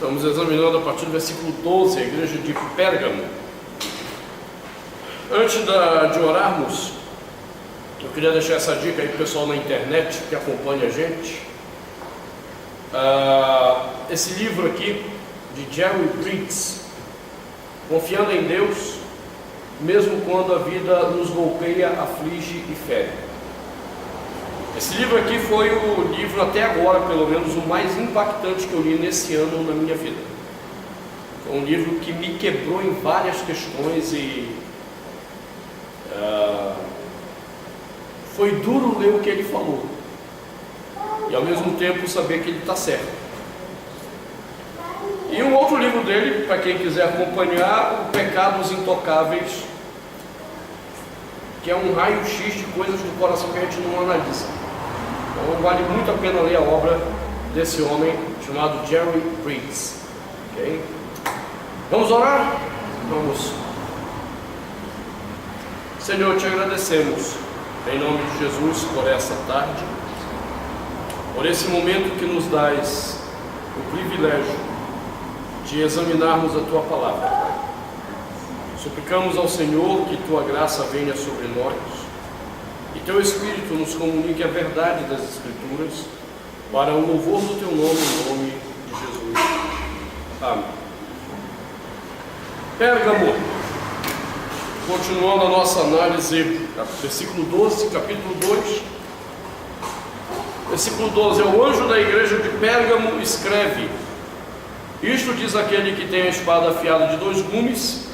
Estamos examinando a partir do versículo 12, a igreja de Pérgamo. Antes de orarmos, eu queria deixar essa dica aí para o pessoal na internet que acompanha a gente. Esse livro aqui, de Jerry Bridges, Confiando em Deus, mesmo quando a vida nos golpeia, aflige e fere. Esse livro aqui foi o livro até agora, pelo menos, o mais impactante que eu li nesse ano na minha vida. Foi um livro que me quebrou em várias questões e foi duro ler o que ele falou e ao mesmo tempo saber que ele está certo. E um outro livro dele, para quem quiser acompanhar, O Pecados Intocáveis, que é um raio-x de coisas do coração que a gente não analisa. Então vale muito a pena ler a obra desse homem chamado Jerry Bridges. Okay? Vamos orar? Vamos. Senhor, te agradecemos em nome de Jesus por essa tarde, por esse momento que nos dás o privilégio de examinarmos a tua palavra, Pai. Suplicamos ao Senhor que tua graça venha sobre nós e teu Espírito nos comunique a verdade das Escrituras para o louvor do teu nome, em nome de Jesus. Amém. Pérgamo. Continuando a nossa análise, versículo 12, capítulo 2. Versículo 12: o anjo da igreja de Pérgamo escreve: isto diz aquele que tem a espada afiada de 2 gumes,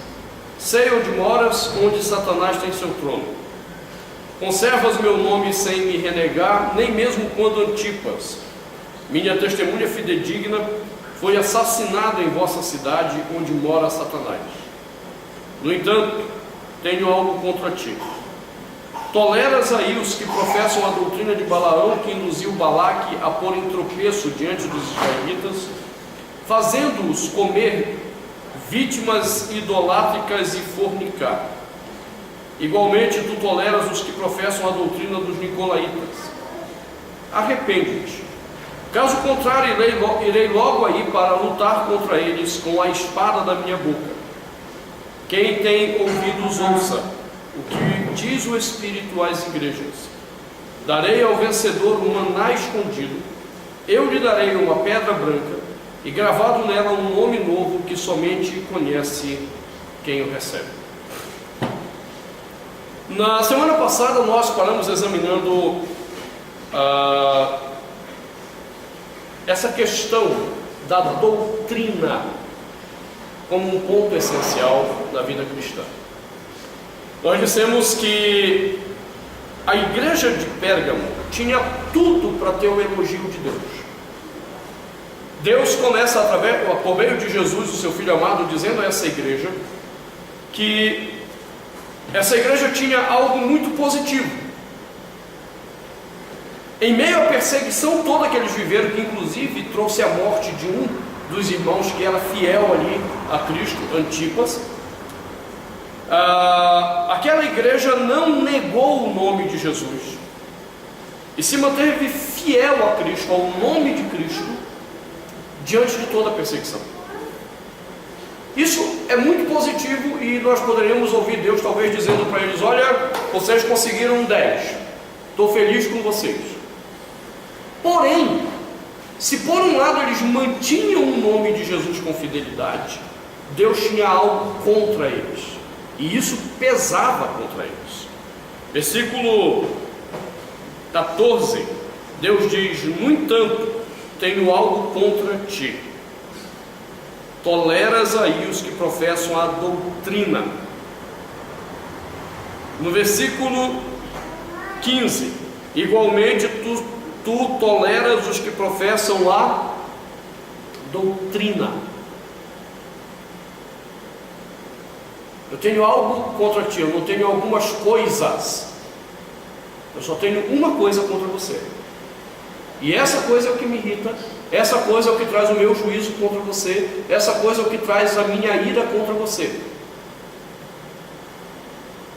sei onde moras, onde Satanás tem seu trono. Conservas meu nome sem me renegar, nem mesmo quando Antipas, minha testemunha fidedigna, foi assassinado em vossa cidade, onde mora Satanás. No entanto, tenho algo contra ti. Toleras aí os que professam a doutrina de Balaão, que induziu Balaque a pôr em tropeço diante dos israelitas, fazendo-os comer vítimas idolátricas e fornicar. Igualmente tu toleras os que professam a doutrina dos nicolaítas. Arrepende-te. Caso contrário, irei logo aí para lutar contra eles com a espada da minha boca. Quem tem ouvidos ouça o que diz o Espírito às igrejas. Darei ao vencedor um maná escondido, eu lhe darei uma pedra branca, e gravado nela um nome novo que somente conhece quem o recebe. Na semana passada nós paramos examinando essa questão da doutrina como um ponto essencial da vida cristã. Nós dissemos que a igreja de Pérgamo tinha tudo para ter o elogio de Deus. Deus começa por meio de Jesus, o seu Filho amado, dizendo a essa igreja que essa igreja tinha algo muito positivo. Em meio à perseguição toda que eles viveram, que inclusive trouxe a morte de um dos irmãos que era fiel ali a Cristo, Antipas, aquela igreja não negou o nome de Jesus e se manteve fiel a Cristo, ao nome de Cristo, diante de toda a perseguição. Isso é muito positivo e nós poderíamos ouvir Deus talvez dizendo para eles: olha, vocês conseguiram 10, estou feliz com vocês. Porém, se por um lado eles mantinham o nome de Jesus com fidelidade, Deus tinha algo contra eles, e isso pesava contra eles. Versículo 14, Deus diz: no entanto, tenho algo contra ti. Toleras aí os que professam a doutrina. No versículo 15, igualmente tu toleras os que professam a doutrina. Eu tenho algo contra ti, eu não tenho algumas coisas, eu só tenho uma coisa contra você. E essa coisa é o que me irrita, essa coisa é o que traz o meu juízo contra você, essa coisa é o que traz a minha ira contra você.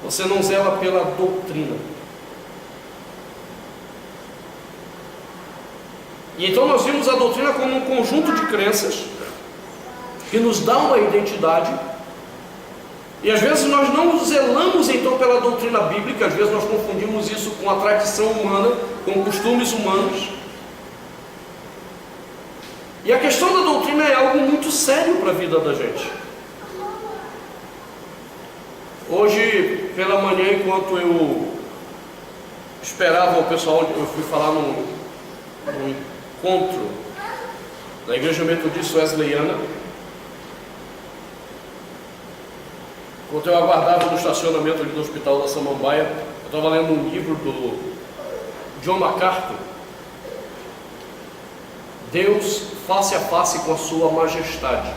Você não zela pela doutrina. E então nós vimos a doutrina como um conjunto de crenças que nos dá uma identidade, e às vezes nós não zelamos então pela doutrina bíblica, às vezes nós confundimos isso com a tradição humana, com costumes humanos. E a questão da doutrina é algo muito sério para a vida da gente. Hoje, pela manhã, enquanto eu esperava o pessoal, eu fui falar num encontro da Igreja Metodista Wesleyana. Enquanto eu aguardava no estacionamento ali do Hospital da Samambaia, eu estava lendo um livro do John MacArthur, Deus face a face com a sua majestade.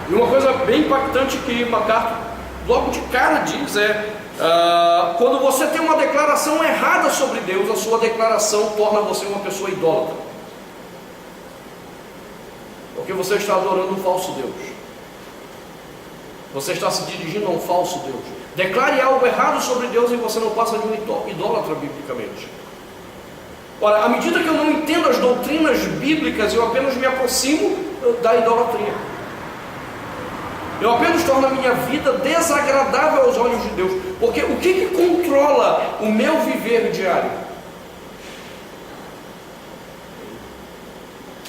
E uma coisa bem impactante que MacArthur logo de cara diz quando você tem uma declaração errada sobre Deus, a sua declaração torna você uma pessoa idólatra, porque você está adorando um falso Deus, você está se dirigindo a um falso Deus. Declare algo errado sobre Deus e você não passa de um idólatra biblicamente. Ora, à medida que eu não entendo as doutrinas bíblicas, eu apenas me aproximo da idolatria. Eu apenas torno a minha vida desagradável aos olhos de Deus. Porque o que controla o meu viver diário?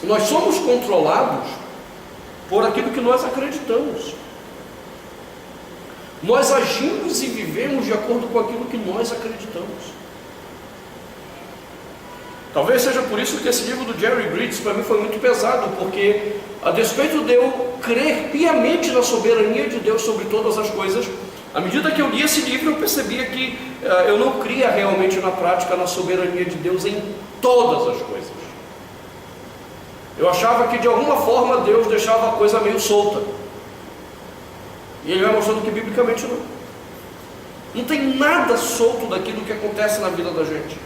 Nós somos controlados por aquilo que nós acreditamos. Nós agimos e vivemos de acordo com aquilo que nós acreditamos. Talvez seja por isso que esse livro do Jerry Bridges para mim foi muito pesado, porque a despeito de eu crer piamente na soberania de Deus sobre todas as coisas, à medida que eu li esse livro eu percebia que eu não cria realmente na prática na soberania de Deus em todas as coisas. Eu achava que de alguma forma Deus deixava a coisa meio solta, e ele vai mostrando que biblicamente não tem nada solto daquilo que acontece na vida da gente.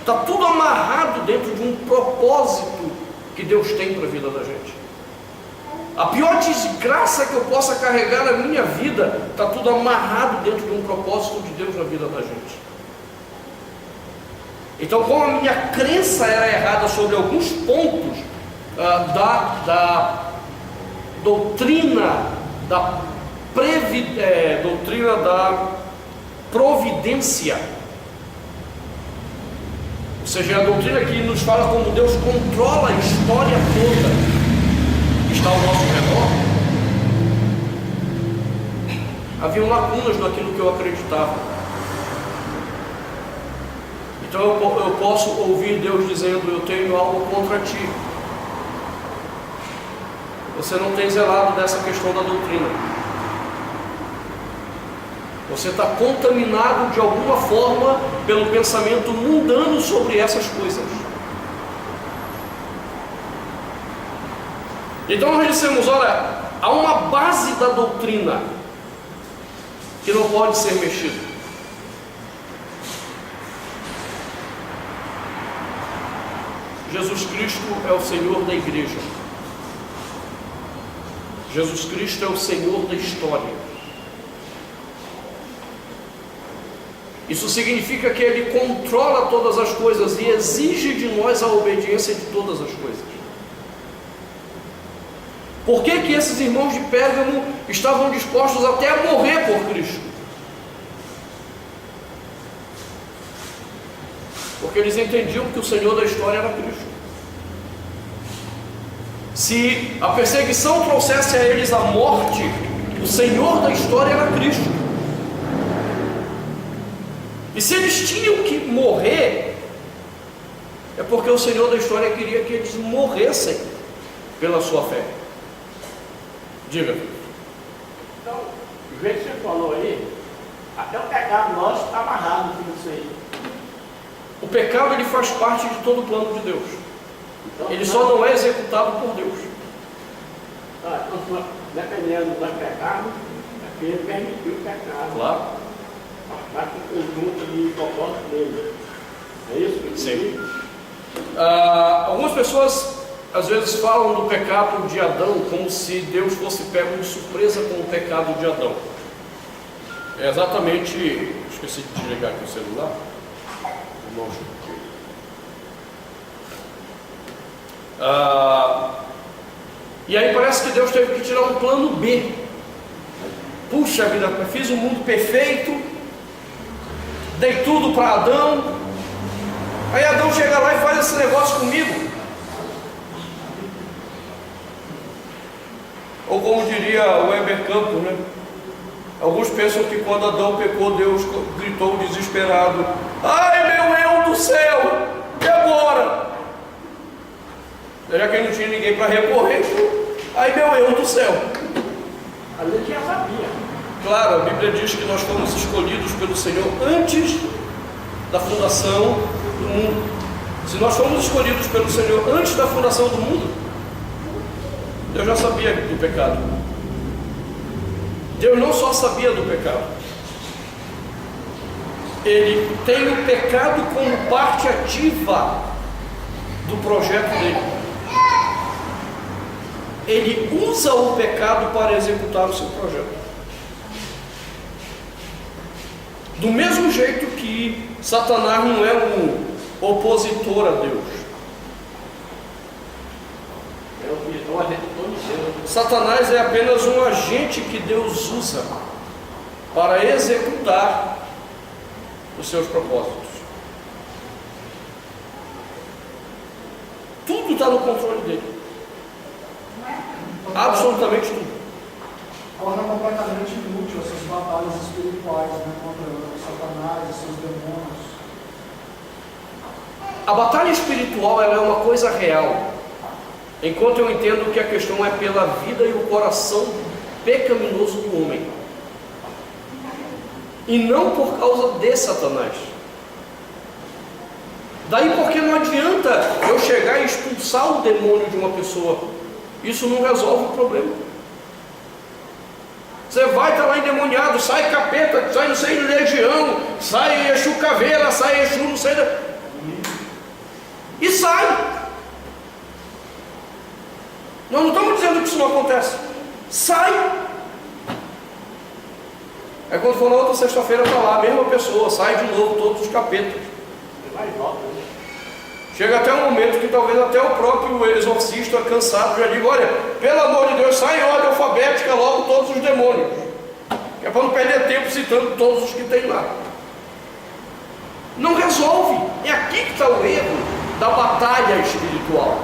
Está tudo amarrado dentro de um propósito que Deus tem para a vida da gente. A pior desgraça que eu possa carregar na minha vida, está tudo amarrado dentro de um propósito de Deus na vida da gente. Então, como a minha crença era errada sobre alguns pontos da doutrina doutrina da providência, ou seja, a doutrina que nos fala como Deus controla a história toda que está ao nosso redor, haviam lacunas naquilo que eu acreditava. Então eu posso ouvir Deus dizendo: eu tenho algo contra ti, você não tem zelado dessa questão da doutrina, você está contaminado de alguma forma pelo pensamento mundano sobre essas coisas. Então nós dissemos: olha, há uma base da doutrina que não pode ser mexida. Jesus Cristo é o Senhor da igreja. Jesus Cristo é o Senhor da história. Isso significa que Ele controla todas as coisas e exige de nós a obediência de todas as coisas. Por que esses irmãos de Pérgamo estavam dispostos até a morrer por Cristo? Porque eles entendiam que o Senhor da história era Cristo. Se a perseguição trouxesse a eles a morte, o Senhor da história era Cristo. E se eles tinham que morrer, é porque o Senhor da história queria que eles morressem pela sua fé. Diga. Então, o jeito que você falou aí, até o pecado nosso está amarrado com isso aí. O pecado, ele faz parte de todo o plano de Deus. Então, ele só não é executado por Deus. Então, dependendo do pecado, é porque ele permitiu o pecado. Claro. Faz com o conjunto de propósito dele. É isso que sim. Algumas pessoas às vezes falam do pecado de Adão como se Deus fosse pego de surpresa com o pecado de Adão. É exatamente. Esqueci de desligar aqui o celular. E aí parece que Deus teve que tirar um plano B. Puxa vida, fiz um mundo perfeito, dei tudo para Adão. Aí Adão chega lá e faz esse negócio comigo. Ou como diria o Weber Campos, né? Alguns pensam que quando Adão pecou, Deus gritou desesperado: ai meu eu do céu, e agora? Já que não tinha ninguém para recorrer, ai meu eu do céu. Às vezes já sabia. Claro, a Bíblia diz que nós fomos escolhidos pelo Senhor antes da fundação do mundo. Se nós fomos escolhidos pelo Senhor antes da fundação do mundo, Deus já sabia do pecado. Deus não só sabia do pecado, Ele tem o pecado como parte ativa do projeto dele. Ele usa o pecado para executar o seu projeto. Do mesmo jeito que Satanás não é um opositor a Deus. É um agente todo seu. Satanás é apenas um agente que Deus usa para executar os seus propósitos. Tudo está no controle dele. Absolutamente tudo. Torna completamente inútil essas batalhas espirituais, né, contra Satanás e seus demônios. A batalha espiritual, ela é uma coisa real, enquanto eu entendo que a questão é pela vida e o coração pecaminoso do homem, e não por causa de Satanás. Daí porque não adianta eu chegar e expulsar o demônio de uma pessoa, isso não resolve o problema. Você vai estar lá endemoniado, sai capeta, sai não sei legião, sai Exu caveira, sai Exu não sei da... e sai. Nós não estamos dizendo que isso não acontece. Sai. Aí quando for na outra sexta-feira está lá a mesma pessoa, sai de novo todos os capetas. Você vai e volta, né? Chega até um momento que talvez até o próprio exorcista cansado já diga: olha, pelo amor de Deus, sai em ordem alfabética logo todos os demônios, que é para não perder tempo citando todos os que tem lá. Não resolve. É aqui que está o erro da batalha espiritual.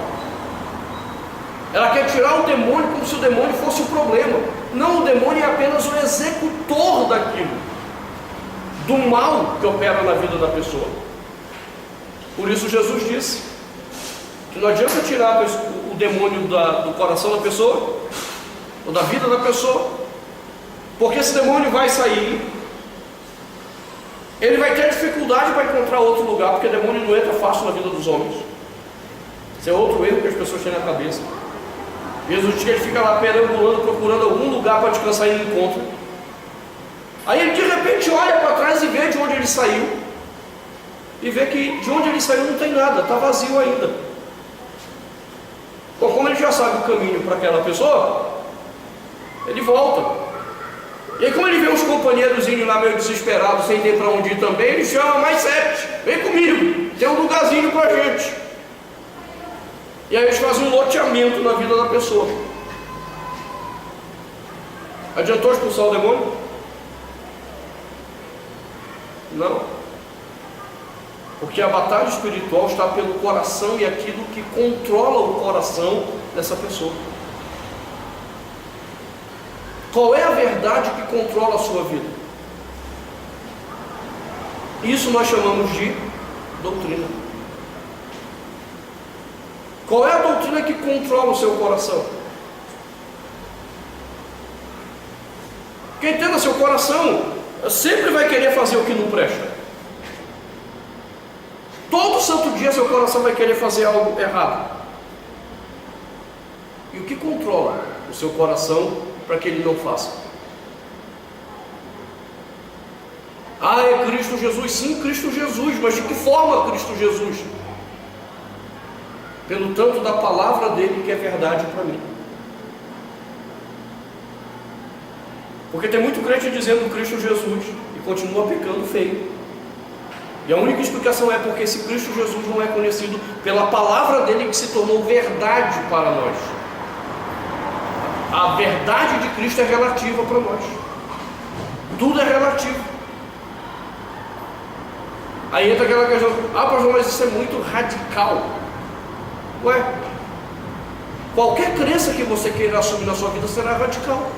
Ela quer tirar o demônio como se o demônio fosse o problema. Não, o demônio é apenas o executor daquilo, do mal que opera na vida da pessoa. Por isso Jesus disse que não adianta tirar o demônio do coração da pessoa, ou da vida da pessoa, porque esse demônio vai sair, ele vai ter dificuldade para encontrar outro lugar, porque demônio não entra fácil na vida dos homens. Esse é outro erro que as pessoas têm na cabeça. Jesus diz que ele fica lá perambulando, procurando algum lugar para descansar e não encontra. Aí ele de repente olha para trás e vê de onde ele saiu, e vê que de onde ele saiu não tem nada, está vazio ainda. Bom, como ele já sabe o caminho para aquela pessoa, ele volta. E aí como ele vê os companheiros indo lá meio desesperados, sem ter para onde ir também, ele chama mais 7, vem comigo, tem um lugarzinho para a gente. E aí eles fazem um loteamento na vida da pessoa. Adiantou expulsar o demônio? Não. Porque a batalha espiritual está pelo coração e aquilo que controla o coração dessa pessoa. Qual é a verdade que controla a sua vida? Isso nós chamamos de doutrina. Qual é a doutrina que controla o seu coração? Quem entenda seu coração sempre vai querer fazer o que não presta. Todo santo dia seu coração vai querer fazer algo errado. E o que controla o seu coração para que ele não faça? Ah, é Cristo Jesus. Sim, Cristo Jesus. Mas de que forma Cristo Jesus? Pelo tanto da palavra dele que é verdade para mim. Porque tem muito crente dizendo Cristo Jesus e continua pecando feio. E a única explicação é porque esse Cristo Jesus não é conhecido pela palavra dele que se tornou verdade para nós. A verdade de Cristo é relativa para nós. Tudo é relativo. Aí entra aquela questão: ah, pastor, mas isso é muito radical. Ué, qualquer crença que você queira assumir na sua vida será radical.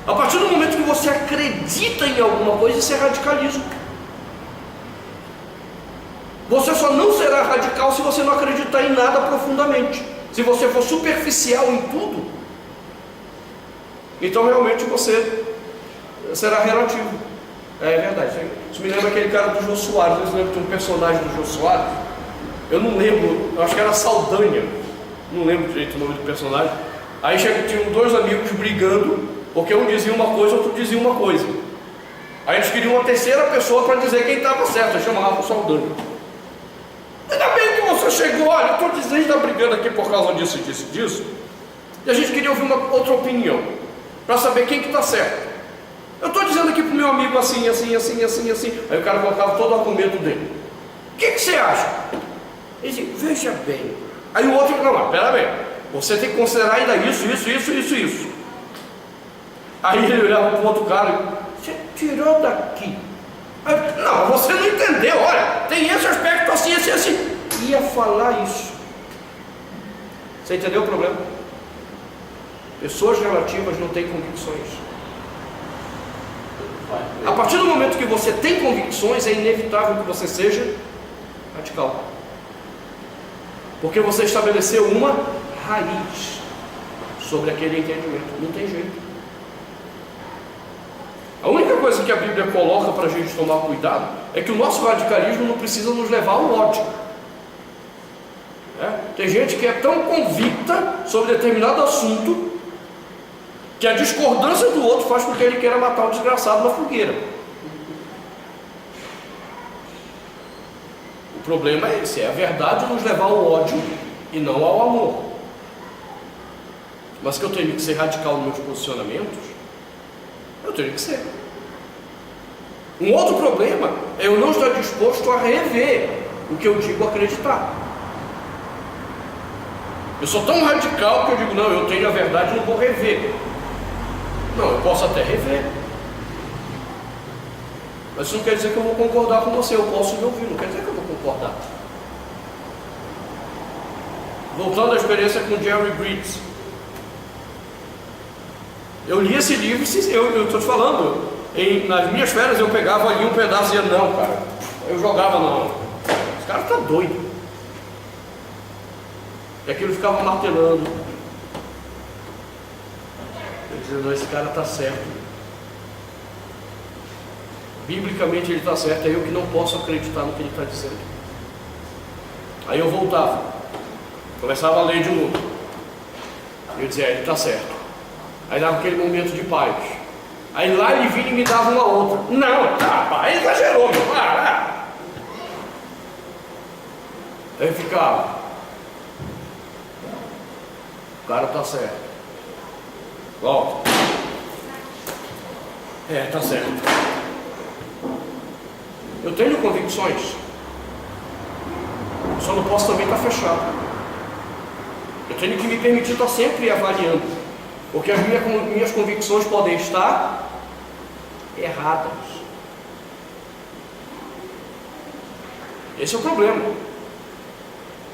A partir do momento que você acredita em alguma coisa, isso é radicalismo. Você só não será radical se você não acreditar em nada profundamente. Se você for superficial em tudo, então realmente você será relativo. É verdade. Isso me lembra aquele cara do Jô Soares. Vocês lembram que tem um personagem do Jô Soares? Eu não lembro, eu acho que era Saldanha. Não lembro direito o nome do personagem. Aí tinham dois amigos brigando, porque um dizia uma coisa, outro dizia uma coisa. Aí eles queriam uma terceira pessoa para dizer quem estava certo. Eles chamavam o Saldanha. Ainda bem que você chegou: olha, eu estou dizendo que está brigando aqui por causa disso, disso, disso. E a gente queria ouvir uma outra opinião, para saber quem que está certo. Eu estou dizendo aqui para o meu amigo assim, assim, assim, assim, assim. Aí o cara colocava todo o argumento dele. O que você acha? Ele disse: veja bem. Aí o outro: não, mas pera bem, você tem que considerar ainda isso, isso, isso, isso, isso. Aí ele olhava para o outro cara e: você tirou daqui. Aí, não, você não entendeu. Olha, tem esse aspecto assim, assim, assim. Ia falar isso. Você entendeu o problema? Pessoas relativas não têm convicções. A partir do momento que você tem convicções, é inevitável que você seja radical, porque você estabeleceu uma raiz sobre aquele entendimento. Não tem jeito. A única coisa que a Bíblia coloca para a gente tomar cuidado é que o nosso radicalismo não precisa nos levar ao ódio. Tem gente que é tão convicta sobre determinado assunto que a discordância do outro faz com que ele queira matar o desgraçado na fogueira. O problema é esse: é a verdade nos levar ao ódio e não ao amor. Mas que eu tenho que ser radical nos meus posicionamentos, eu tenho que ser. Um outro problema é eu não estar disposto a rever o que eu digo acreditar. Eu sou tão radical que eu digo: não, eu tenho a verdade e não vou rever. Não, eu posso até rever, mas isso não quer dizer que eu vou concordar com você. Eu posso me ouvir, não quer dizer que eu vou concordar. Voltando à experiência com Jerry Bridges, eu li esse livro, eu estou te falando, nas minhas férias eu pegava ali um pedaço e dizia: não, cara, eu jogava não. Esse cara está doido. E aquilo ficava martelando. Eu dizia: não, esse cara está certo. Biblicamente ele está certo, é eu que não posso acreditar no que ele está dizendo. Aí eu voltava, começava a ler de novo. Eu dizia: ele está certo. Aí dava aquele momento de paz. Aí lá ele vinha e me dava uma outra. Não, tá, exagerou, meu. Aí eu ficava: o cara está certo. Volta. Está certo. Eu tenho convicções, só não posso também estar fechado. Eu tenho que me permitir estar sempre avaliando, porque as minhas convicções podem estar erradas. Esse é o problema.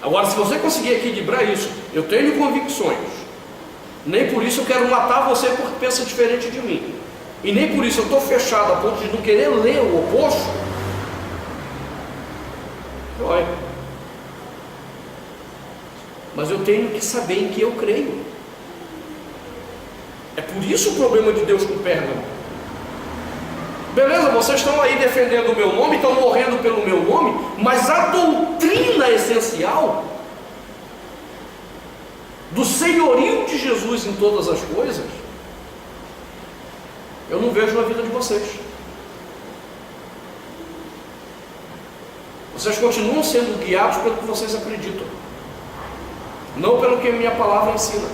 Agora, se você conseguir equilibrar isso: eu tenho convicções, nem por isso eu quero matar você porque pensa diferente de mim, e nem por isso eu estou fechado a ponto de não querer ler o oposto, olha. Mas eu tenho que saber em que eu creio. É por isso o problema de Deus com Pérgamo. Beleza, vocês estão aí defendendo o meu nome, estão morrendo pelo meu nome, mas a doutrina essencial do senhorio de Jesus em todas as coisas, eu não vejo na vida de vocês. Vocês continuam sendo guiados pelo que vocês acreditam, não pelo que a minha palavra ensina.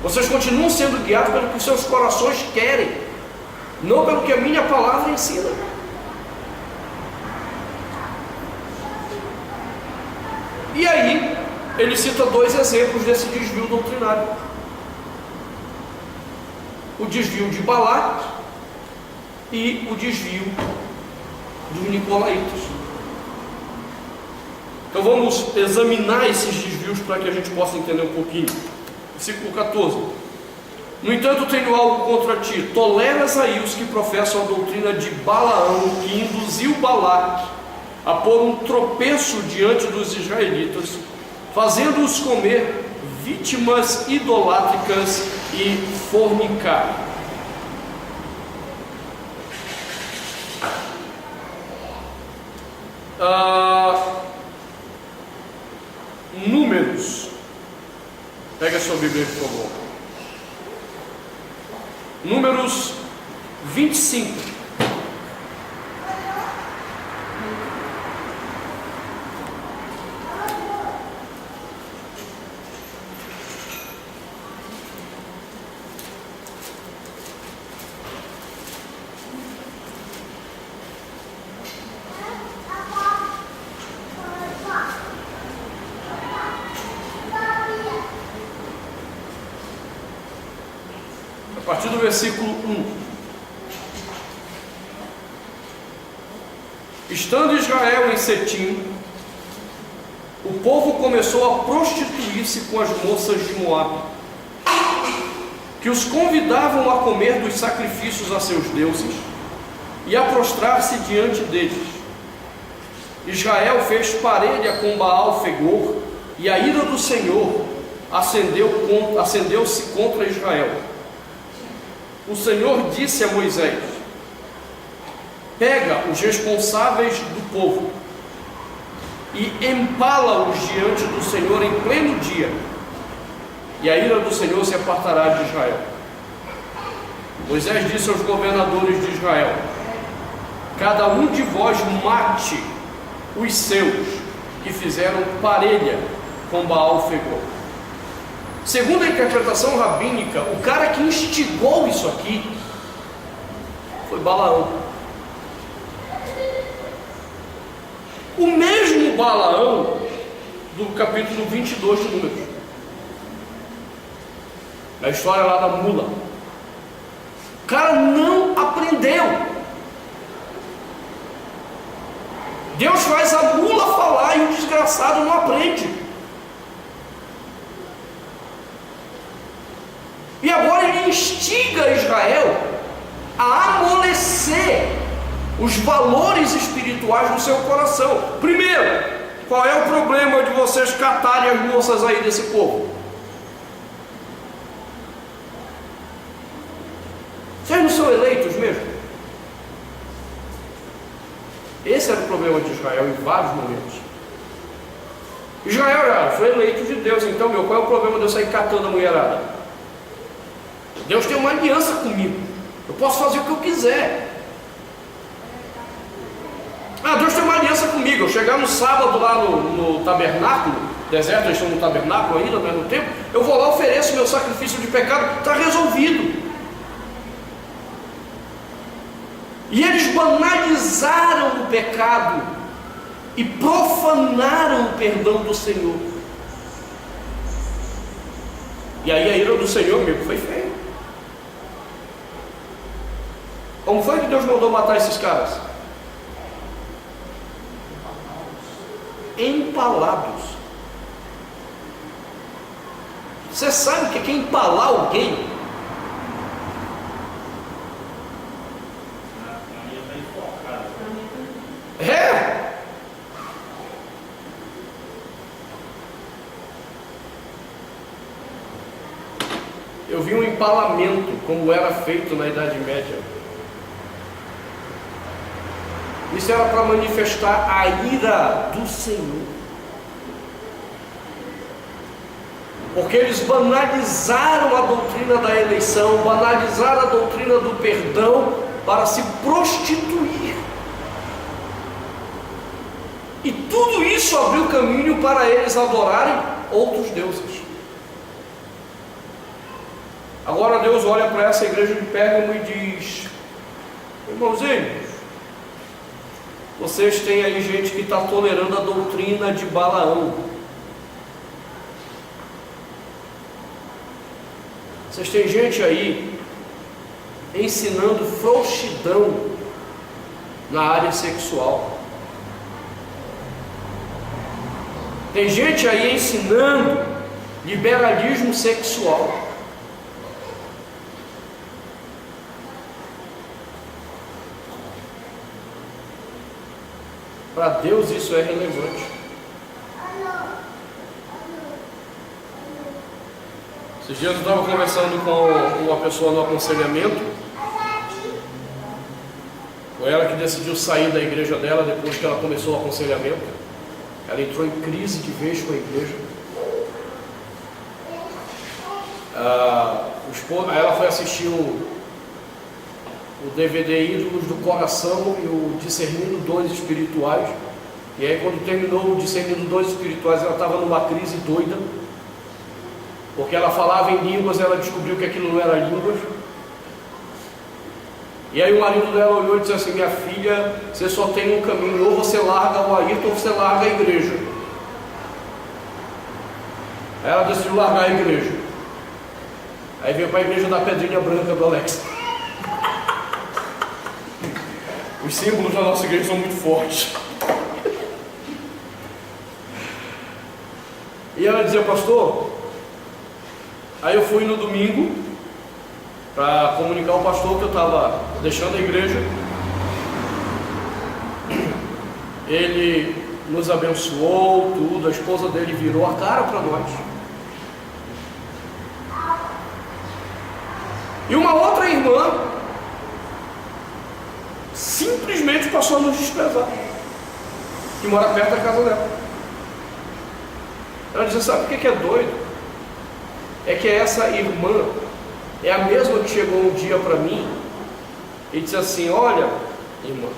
Vocês continuam sendo guiados pelo que seus corações querem, não pelo que a minha palavra ensina. E aí ele cita dois exemplos desse desvio doutrinário. desvio de Balaque e o desvio dos nicolaítas. Então vamos examinar esses desvios para que a gente possa entender um pouquinho. Versículo 14. No entanto, tenho algo contra ti: toleras aí os que professam a doutrina de Balaão, que induziu Balaque a pôr um tropeço diante dos israelitas, fazendo-os comer vítimas idolátricas e fornicar. Números. Pega a sua Bíblia, por favor. Números 25. A partir do versículo 1. Estando Israel em Setim, o povo começou a prostituir-se com as moças de Moabe, que os convidavam a comer dos sacrifícios a seus deuses e a prostrar-se diante deles. Israel fez parelha com Baal-Fegor, e a ira do Senhor acendeu-se contra Israel. O Senhor disse a Moisés: pega os responsáveis do povo e empala-os diante do Senhor em pleno dia, e a ira do Senhor se apartará de Israel. Moisés disse aos governadores de Israel: cada um de vós mate os seus que fizeram parelha com Baal-Fegor. Segundo a interpretação rabínica, o cara que instigou isso aqui foi Balaão. O mesmo Balaão do capítulo 22 de Números. A história lá da mula. O cara não aprendeu. Deus faz a mula falar e o desgraçado não aprende. E agora ele instiga Israel a amolecer os valores espirituais do seu coração. Primeiro, qual é o problema de vocês catarem as moças aí desse povo? Vocês não são eleitos mesmo? Esse era o problema de Israel em vários momentos. Israel já foi eleito de Deus, então qual é o problema de eu sair catando a mulherada? Deus tem uma aliança comigo. Eu posso fazer o que eu quiser. Deus tem uma aliança comigo. Eu chegar no sábado lá no tabernáculo, deserto, eles estão no tabernáculo ainda ao mesmo tempo, eu vou lá, ofereço meu sacrifício de pecado, está resolvido. E eles banalizaram o pecado e profanaram o perdão do Senhor. E aí a ira do Senhor, amigo, foi feia. Como foi que Deus mandou matar esses caras? Empalados. Você sabe o que é empalar alguém? É! Eu vi um empalamento como era feito na Idade Média. Isso era para manifestar a ira do Senhor. Porque eles banalizaram a doutrina da eleição, banalizaram a doutrina do perdão para se prostituir. E tudo isso abriu caminho para eles adorarem outros deuses. Agora Deus olha para essa igreja de Pérgamo e diz: irmãozinhos, vocês têm aí gente que está tolerando a doutrina de Balaão. Vocês têm gente aí ensinando frouxidão na área sexual. Tem gente aí ensinando liberalismo sexual. Para Deus isso é relevante. Esses dias eu estava conversando com uma pessoa no aconselhamento. Foi ela que decidiu sair da igreja dela depois que ela começou o aconselhamento. Ela entrou em crise de vez com a igreja. Ela foi assistir o DVD Ídolos do Coração e o Discernindo Dons Espirituais. E aí, quando terminou o Discernindo Dons Espirituais, ela estava numa crise doida, porque ela falava em línguas, ela descobriu que aquilo não era línguas. E aí o marido dela olhou e disse assim: minha filha, você só tem um caminho, ou você larga o Ayrton ou você larga a igreja. Aí ela decidiu largar a igreja. Aí veio para a igreja da Pedrinha Branca do Alex. Os símbolos da nossa igreja são muito fortes. E ela dizia: pastor, aí eu fui no domingo para comunicar ao pastor que eu estava deixando a igreja. Ele nos abençoou, tudo, a esposa dele virou a cara para nós. E uma outra irmã simplesmente passou a nos desprezar, que mora perto da casa dela. Ela disse: sabe o que é doido? É que essa irmã é a mesma que chegou um dia para mim e disse assim: olha, irmã,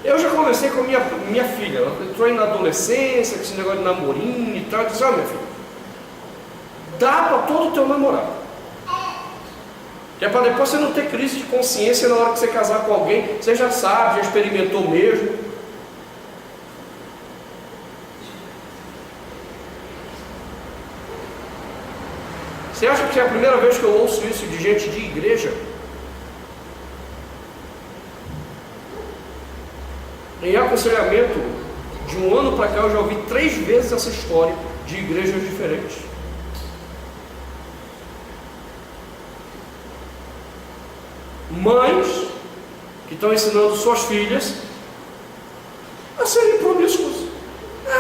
eu já conversei com minha filha, ela entrou aí na adolescência, com esse negócio de namorinho e tal. Eu disse: minha filha, dá para todo o teu namorado, que é para depois você não ter crise de consciência na hora que você casar com alguém, você já sabe, já experimentou mesmo. Você acha que é a primeira vez que eu ouço isso de gente de igreja? Em aconselhamento, de um ano para cá, eu já ouvi 3 vezes essa história de igrejas diferentes. Mães que estão ensinando suas filhas a serem promíscuas.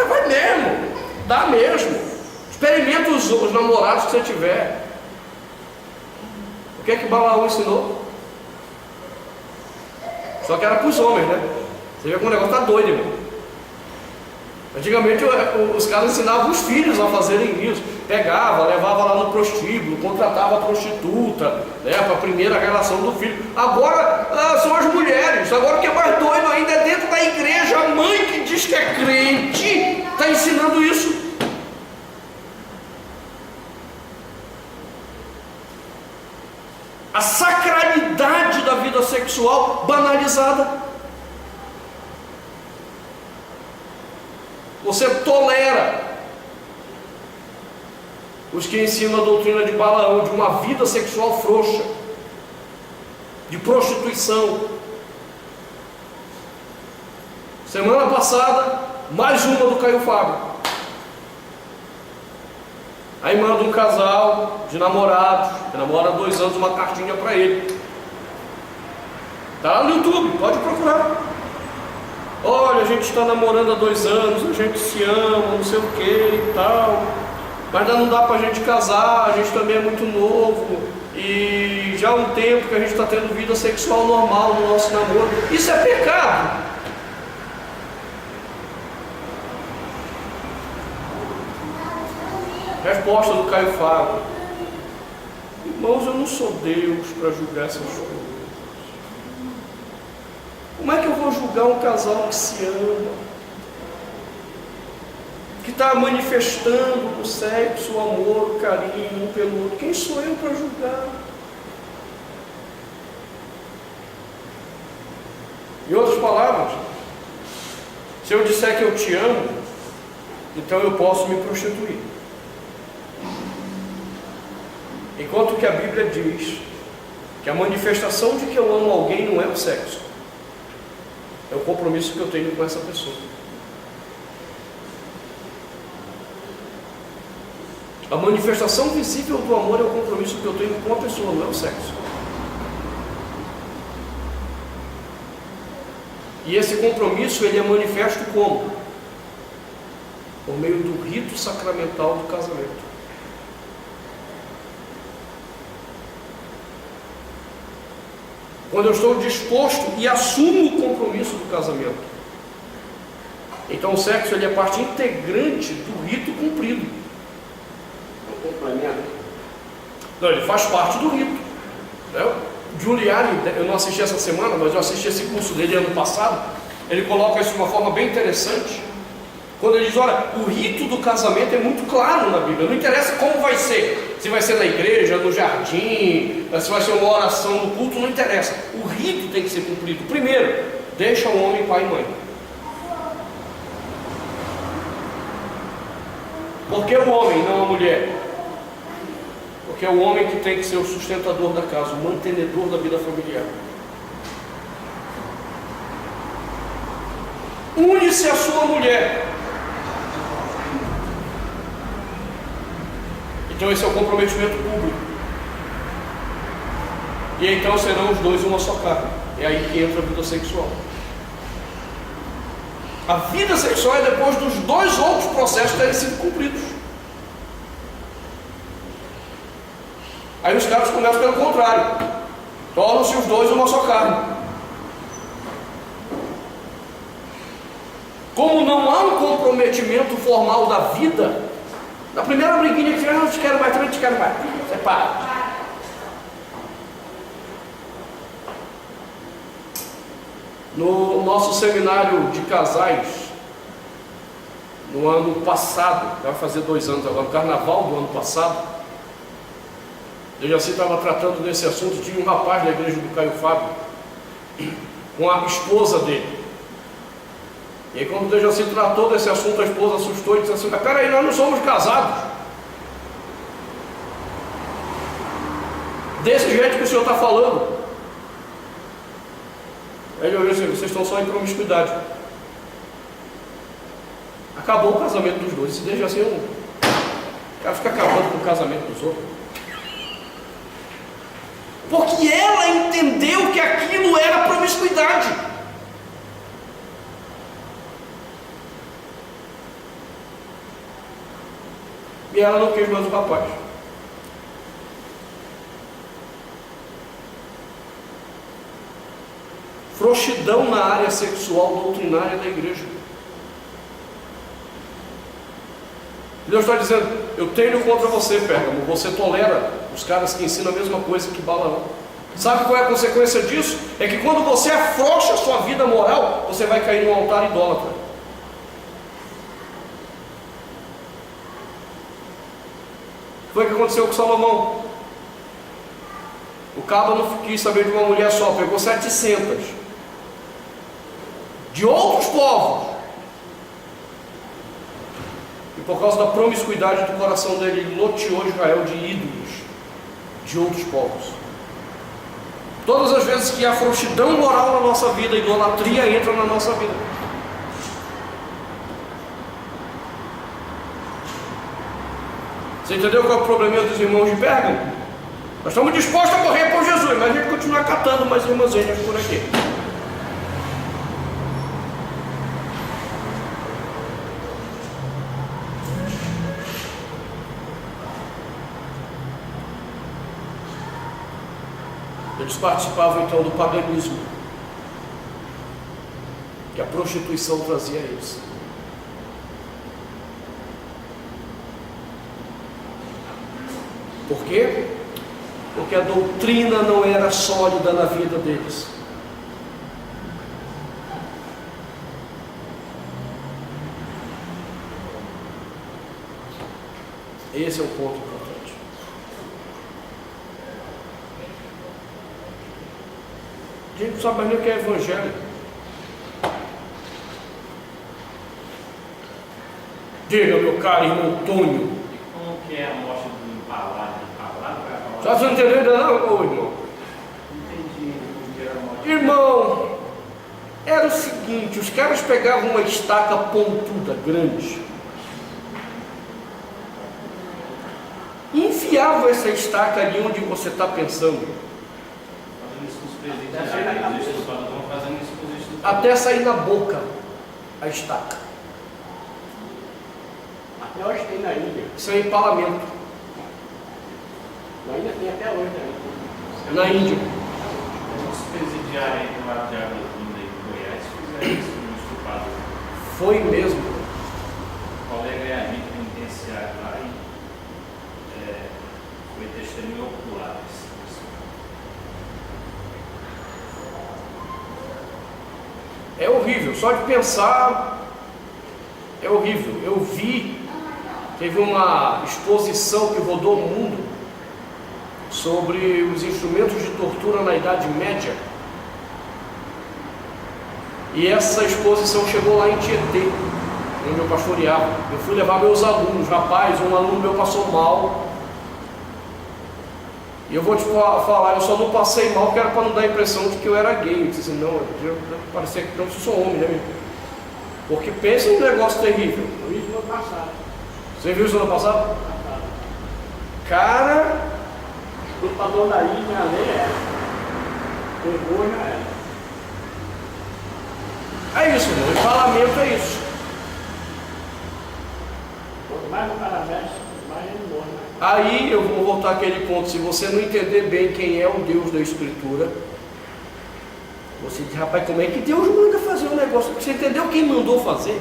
Vai mesmo, dá mesmo. Experimenta os namorados que você tiver. O que é que Balaão ensinou? Só que era para os homens, né? Você vê como o negócio está doido, irmão. Antigamente os caras ensinavam os filhos a fazerem isso. Pegava, levava lá no prostíbulo, contratava a prostituta, né, para a primeira relação do filho. Agora são as mulheres. Agora o que é mais doido ainda é dentro da igreja. A mãe que diz que é crente está ensinando isso. A sacralidade da vida sexual banalizada. Você tolera os que ensinam a doutrina de Balaão, de uma vida sexual frouxa, de prostituição. Semana passada, mais uma do Caio Fábio. Aí manda um casal de namorados, que namora há 2 anos, uma cartinha para ele. Está lá no YouTube, pode procurar. Olha, a gente está namorando há 2 anos, a gente se ama, não sei o que e tal, mas ainda não dá para a gente casar, a gente também é muito novo, e já há um tempo que a gente está tendo vida sexual normal no nosso namoro. Isso é pecado. Resposta do Caio Fábio: irmãos, eu não sou Deus para julgar essas coisas. Como é que eu vou julgar um casal que se ama, que está manifestando o sexo, o amor, o carinho um pelo outro? Quem sou eu para julgar? Em outras palavras, se eu disser que eu te amo, então eu posso me prostituir. Enquanto que a Bíblia diz que a manifestação de que eu amo alguém não é o sexo, é o compromisso que eu tenho com essa pessoa. A manifestação visível do amor é o compromisso que eu tenho com a pessoa, não é o sexo. E esse compromisso, ele é manifesto como? Por meio do rito sacramental do casamento. Quando eu estou disposto e assumo o compromisso do casamento. Então o sexo, ele é parte integrante do rito cumprido. Não, ele faz parte do rito. Giuliani, eu não assisti essa semana, mas eu assisti esse curso dele ano passado. Ele coloca isso de uma forma bem interessante. Quando ele diz, olha, o rito do casamento é muito claro na Bíblia. Não interessa como vai ser. Se vai ser na igreja, no jardim, se vai ser uma oração no culto, não interessa. O rito tem que ser cumprido. Primeiro, deixa o homem pai e mãe. Por que o homem, não a mulher? Porque é o homem que tem que ser o sustentador da casa, o mantenedor da vida familiar. Une-se a sua mulher. Então esse é o comprometimento público. E então serão os dois uma só carne. É aí que entra a vida sexual. A vida sexual é depois dos dois outros processos terem sido cumpridos. Aí os caras começam pelo contrário. Tornam-se os dois uma só carne. Como não há um comprometimento formal da vida, na primeira briguinha que tiver, não te quero mais, também te quero mais. Separa. No nosso seminário de casais, no ano passado, vai fazer 2 anos agora, no carnaval do ano passado, eu já estava tratando desse assunto. Tinha um rapaz da igreja do Caio Fábio, com a esposa dele. E aí, quando Deus já se tratou desse assunto, a esposa assustou e disse assim: mas peraí, nós não somos casados. Desse jeito que o senhor está falando. Aí ele olhou assim: vocês estão só em promiscuidade. Acabou o casamento dos dois. Se deixa assim, o cara fica acabando com o casamento dos outros. Porque ela entendeu que aquilo era promiscuidade. E ela não quis mais o rapaz. Frouxidão na área sexual doutrinária da igreja. Deus está dizendo: eu tenho contra você, Pérgamo. Você tolera os caras que ensinam a mesma coisa que Balaão. Sabe qual é a consequência disso? É que quando você afrouxa a sua vida moral, você vai cair num altar idólatra. Foi o que aconteceu com Salomão. O cabo não quis saber de uma mulher só, pegou 700 de outros povos. E por causa da promiscuidade do coração dele, ele loteou Israel de ídolos de outros povos. Todas as vezes que há frouxidão moral na nossa vida, a idolatria entra na nossa vida. Você entendeu qual é o problema dos irmãos de Pérgamo? Nós estamos dispostos a morrer por Jesus, mas a gente continua catando mais irmãzinhas por aqui. Eles participavam então do paganismo, que a prostituição trazia a eles. Por quê? Porque a doutrina não era sólida na vida deles. Esse é o ponto importante. A gente não sabe mais nem o que é evangelho. Diga, meu caro irmão Tônio. Como que é a morte do Impalado? Já você não entendeu ainda não, ô irmão? Irmão, era o seguinte, os caras pegavam uma estaca pontuda, grande, e enfiavam essa estaca ali onde você está pensando, Fazendo isso com os presidiários, eles estão fazendo isso com os estudantes. até sair na boca a estaca. Até hoje tem na Índia. Isso é empalamento. Na Índia tem até hoje, né? Na Índia. Os presidiários aí do lado de Água-Vinda e de Goiás fizeram isso no estupado. Foi mesmo. O colega é amigo penitenciário lá e foi testemunho ocular disso. É horrível, só de pensar é horrível. Eu vi, teve uma exposição que rodou o mundo sobre os instrumentos de tortura na Idade Média. E essa exposição chegou lá em Tietê, onde eu pastoreava. Eu fui levar meus alunos, rapaz, um aluno meu passou mal. E eu vou te falar, eu só não passei mal, que era para não dar a impressão de que eu era gay. Eu disse, não, parecia que não, eu sou homem, né, meu? Porque pensa num negócio terrível. Eu vi no ano passado. Você viu isso no ano passado? Cara, O lutador da Índia, a lei é. Pegou, já era. é isso, meu. O empalamento é isso. Quanto mais o cara mexe, mais ele morre, né? Aí eu vou voltar àquele ponto, se você não entender bem quem é o Deus da Escritura, você diz, rapaz, como é que Deus manda fazer um negócio? Você entendeu quem mandou fazer?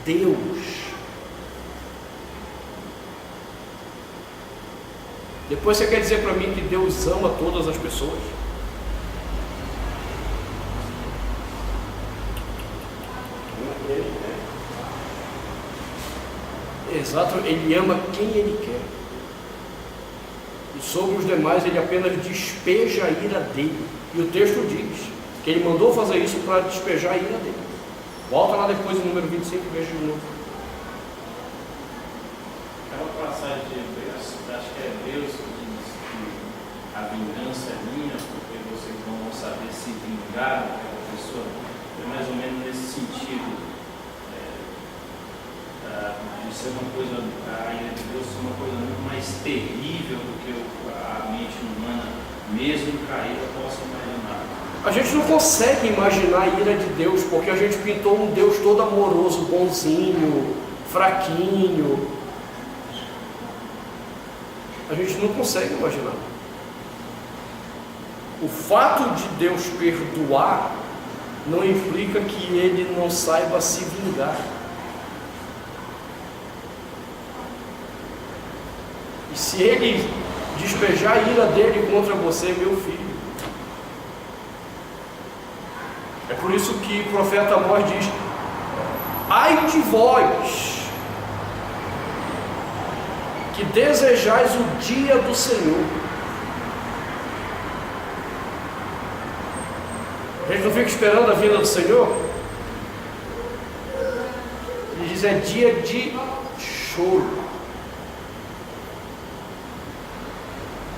Deus. Depois você quer dizer para mim que Deus ama todas as pessoas? Ele, né? Exato, Ele ama quem Ele quer. E sobre os demais Ele apenas despeja a ira dele. E o texto diz que Ele mandou fazer isso para despejar a ira dele. Volta lá depois no número 25 e veja de novo. Aquela passagem de Hebreus, acho que é Hebreus que diz que a vingança é minha, porque vocês não vão saber se vingar daquela pessoa. É mais ou menos nesse sentido. De ser uma coisa, a ira de Deus ser uma coisa muito mais terrível do que a mente humana, mesmo caída, possa imaginar. A gente não consegue imaginar a ira de Deus, porque a gente pintou um Deus todo amoroso, bonzinho, fraquinho. A gente não consegue imaginar. O fato de Deus perdoar não implica que Ele não saiba se vingar. E se Ele despejar a ira dele contra você, meu filho, é por isso que o profeta Amós diz, ai de vós, que desejais o dia do Senhor. A gente não fica esperando a vinda do Senhor? Ele diz, é dia de choro.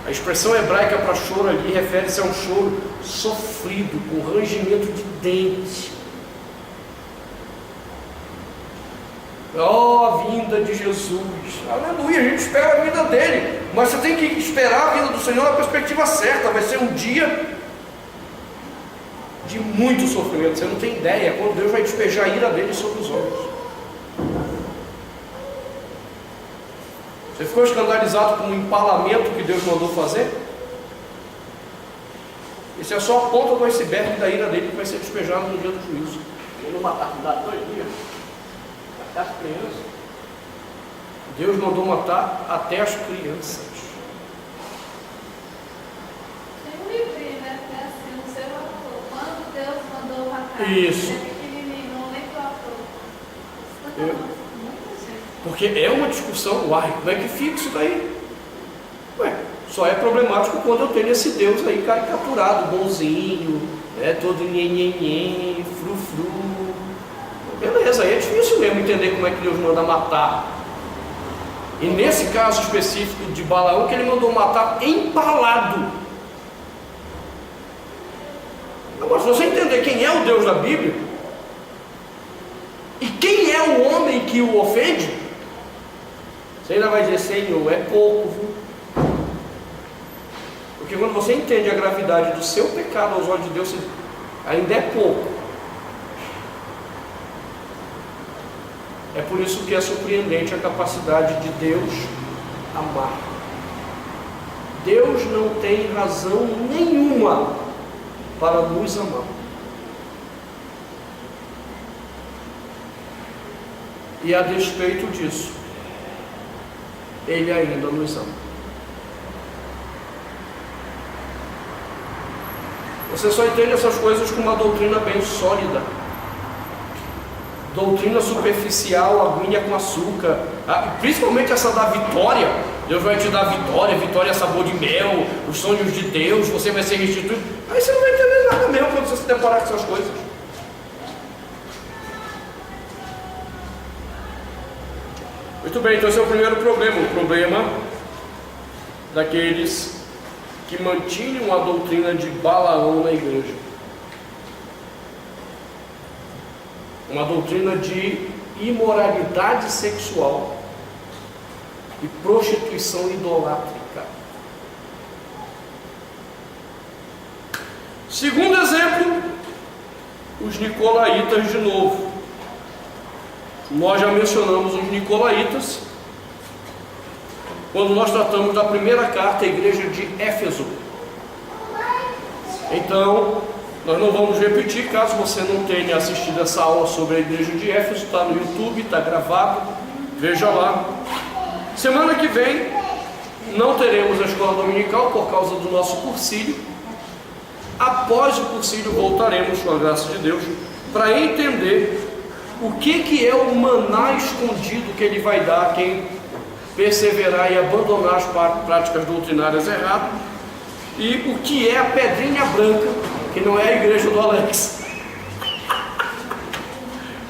A expressão hebraica para choro ali refere-se a um choro sofrido, com rangimento de dente. Oh, a vinda de Jesus, aleluia, a gente espera a vinda dele, mas você tem que esperar a vinda do Senhor na perspectiva certa. Vai ser um dia de muito sofrimento, você não tem ideia quando Deus vai despejar a ira dele sobre os homens. Você ficou escandalizado com o empalamento que Deus mandou fazer? Isso é só a ponta do iceberg da ira dele que vai ser despejado no dia do juízo. Ele não matar a cidade 2 dias. Até as crianças. Deus mandou matar até as crianças. Tem um livrinho, né? É assim, no seu autor. Quando Deus mandou matar. Isso. É pequenininho, não lembro o autor. Muita gente. Porque é uma discussão, uai, como é que fica isso daí? Ué, só é problemático quando eu tenho esse Deus aí caricaturado, bonzinho, né, todo nhenhenhen, frufru. Beleza, aí é difícil mesmo entender como é que Deus manda matar. E nesse caso específico de Balaão, que ele mandou matar empalado. entender quem é o Deus da Bíblia e quem é o homem que o ofende, você ainda vai dizer: Senhor, é pouco, viu? Porque quando você entende a gravidade do seu pecado aos olhos de Deus, ainda é pouco. É por isso que é surpreendente a capacidade de Deus amar. Deus não tem razão nenhuma para nos amar. E a despeito disso, Ele ainda nos ama. Você só entende essas coisas com uma doutrina bem sólida. Doutrina superficial, aguinha com açúcar, principalmente essa da vitória. Deus vai te dar vitória, vitória é sabor de mel, os sonhos de Deus, você vai ser restituído. Aí você não vai entender nada mesmo quando você se deparar com essas coisas. Muito bem, então esse é o primeiro problema. O problema daqueles que mantinham a doutrina de Balaão na igreja. Uma doutrina de imoralidade sexual e prostituição idolátrica. Segundo exemplo, os nicolaítas de novo. Nós já mencionamos os nicolaítas quando nós tratamos da primeira carta à igreja de Éfeso. Então, nós não vamos repetir, caso você não tenha assistido essa aula sobre a igreja de Éfeso, está no YouTube, está gravado, veja lá. Semana que vem não teremos a escola dominical por causa do nosso cursilho. Após o cursilho voltaremos, com a graça de Deus, para entender o que é o maná escondido que Ele vai dar a quem perseverar e abandonar as práticas doutrinárias erradas, e o que é a pedrinha branca, que não é a igreja do Alex.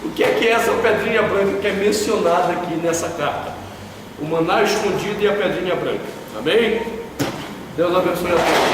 O que é essa pedrinha branca que é mencionada aqui nessa carta? O maná escondido e a pedrinha branca. Amém? Deus abençoe a todos.